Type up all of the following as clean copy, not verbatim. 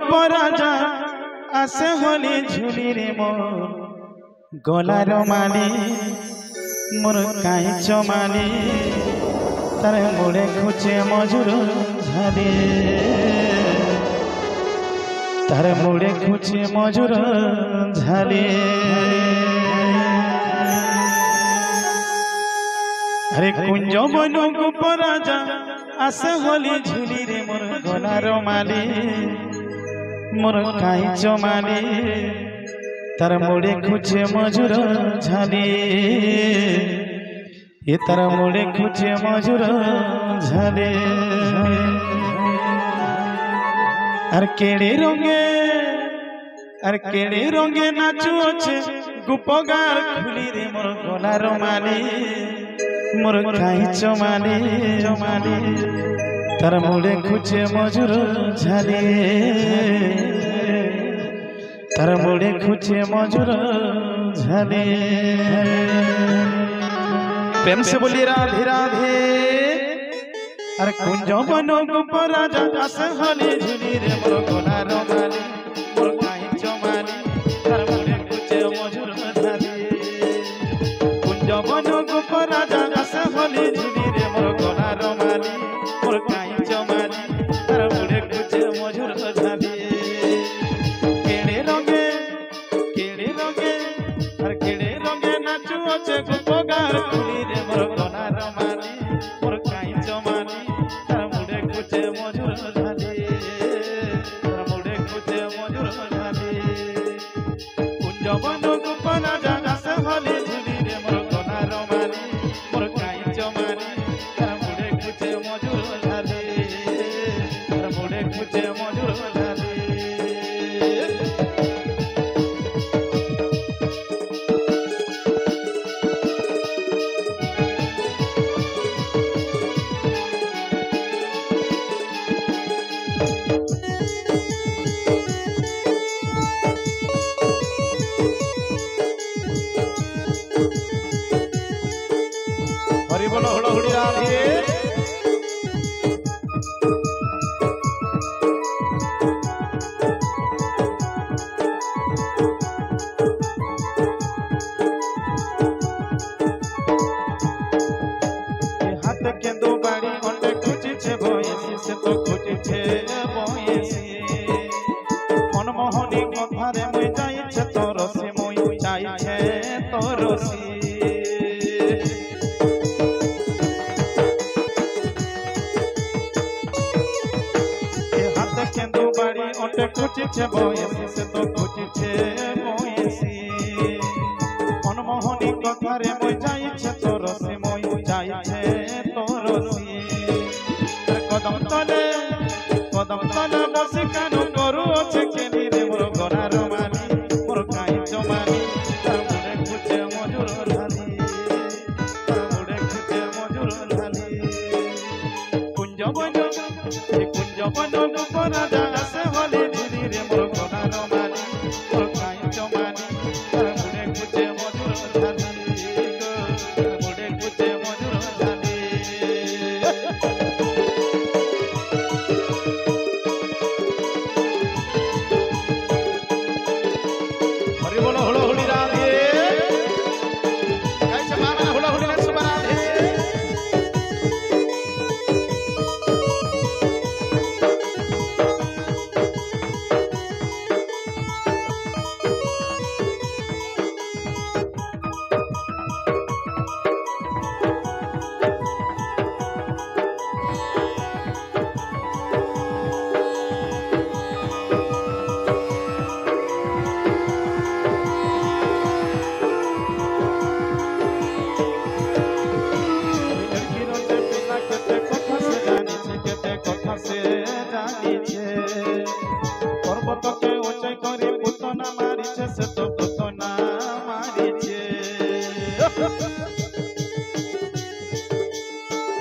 राजा आसे होली झुली रे मोर गलार माली मोर काईच माली तार मुड़े खुचे मजूर झाली तार मुड़े खुचे मजूर झाली अरे कुंज बनु गोप राजा आसे होली झुली रे मोर गलार माली मोर काईच माली तार मुड़े खुचे मजूर झाली ये तार मुड़े खुचे मजूर झाली अर केड़े रंगे नाचू अच्छे गुपगार खुली रे मोर गलार माली मोर काईच माली तार मुड़े खुचे मजूर झाली तार मुड़े खुचे मजूर झाली। प्रेम से बोली राधे राधे। अरे कुंज बनो गोप राजा आसे होली झुली रे मोर गलार माली मोर काईच माली तार मुड़े खुचे मजूर झाली। कुंज बनो गोप राजा आसे होली झुली रे मोर गलार माली मोर काईच माली तार मुड़े खुचे मजूर झाली। केड़े रंगे नाचू अच्छे गुपगार खुली रे मोर गलार माली मोर काईच माली तार मुड़े खुचे मजूर झाली तार मुड़े खुचे मजूर झाली। कुंज बनु गोप राजा आसे होली झुली रे मोर गलार माली मोर काईच माली तार मुड़े खुचे मजूर झाली तार मुड़े खुचे मजूर झाली। हरि बोलो हुड़ा हुड़ी राधे। हाथ के दो बाड़ी ओंटे खुची छे भयसी से तो खुची छे भयसी मनमोहनी कथारे मुई जाई छे तोरसी मुई जाई छे तोरसी। केंदू बाड़ी ओंटे खुची छे भयसी से तो खुची छे भयसी मनमोहनी कथारे मुई जाई छे तोरसी मुई जाई छे तोरसी। कदम तले बसी कानु करू अच्छे केनी रे मोर गलार माली मोर काईच माली तार मुड़े खुचे मजूर झाली तार मुड़े खुचे मजूर झाली। कुंज बनु गोप राजा आसे होली झुली रे मोर गलार माली मोर काईच माली तार मुड़े खुचे मजूर झाली तार मुड़े खुचे मजूर झाली। हरि बोलो हुड़ा हुड़ी राधे। कैसे माना हुड़ा हुड़ी ने सुबह राधे। पर्वत के ऊंचाई करे पुतना मारी छे से तो पुतना मारी छे।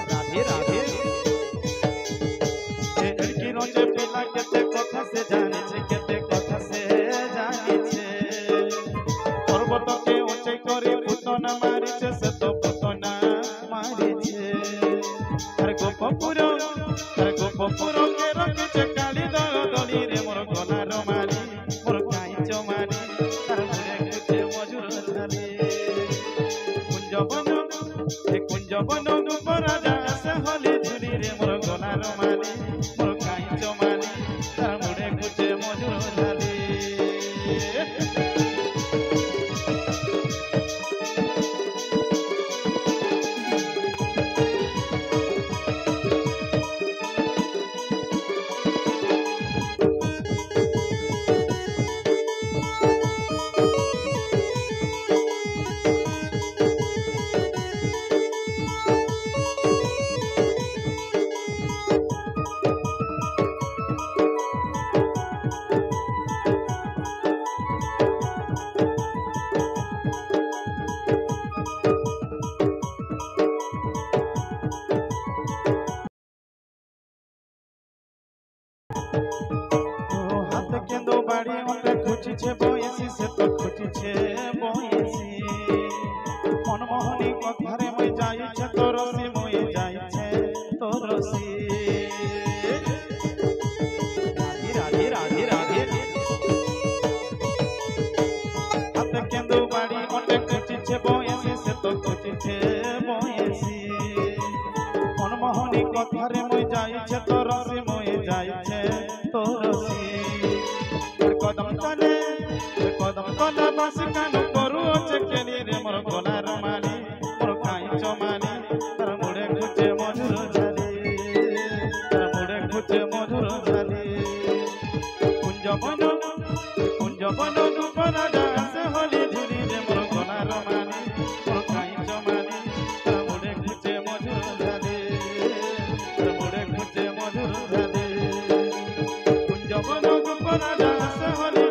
राधे राधे। ए लड़की रोजे पिला केते कथा से जाने छे केते कथा से जाने छे। पर्वत के ऊंचाई करे पुतना मारी छे से तो पुतना मारी छे। अरे गोपपुर के रखे छे काली दली रे मोर গলার মারি মোর কাইচ মারি তার মুড়ে খুঁজে মজুর ঝালি কুঞ্জ বন রাজা সে হলি ঝুলি রে মোর গলার মারি মোর কাইচ মারি তার মুড়ে খুঁজে মজুর ঝালি হাত কেন্দ্র বাড়ি মনে খুঁজিছে বয়সী সে তো খুঁজিছে বয়সী মনমোহনী কথারে মই যাইছে তোরসি মই যাইছে তোরসি রাধে রাধে রাধে রাধে হাত কেন্দ্র বাড়ি মনে খুঁজিছে বয়সী সে তো খুঁজিছে বয়সী মনমোহনী কথারে মই যাইছে তোরসি মই যাইছে তোরসি কদম তলে বাস কান করু আছে কেনি রে মোর গলার মানি মোর কাইচ মানি তার মুড়ে খুঁজে মধুর ঝালি তার মুড়ে খুঁজে মধুর ঝালি কুঞ্জ বন রাজা সে হলি ঝুলি রে মোর গলার মানি মোর কাইচ মানি তার মুড়ে খুঁজে মধুর ঝালি তার মুড়ে খুঁজে মধুর ঝালি কুঞ্জ বন রাজা সে হলি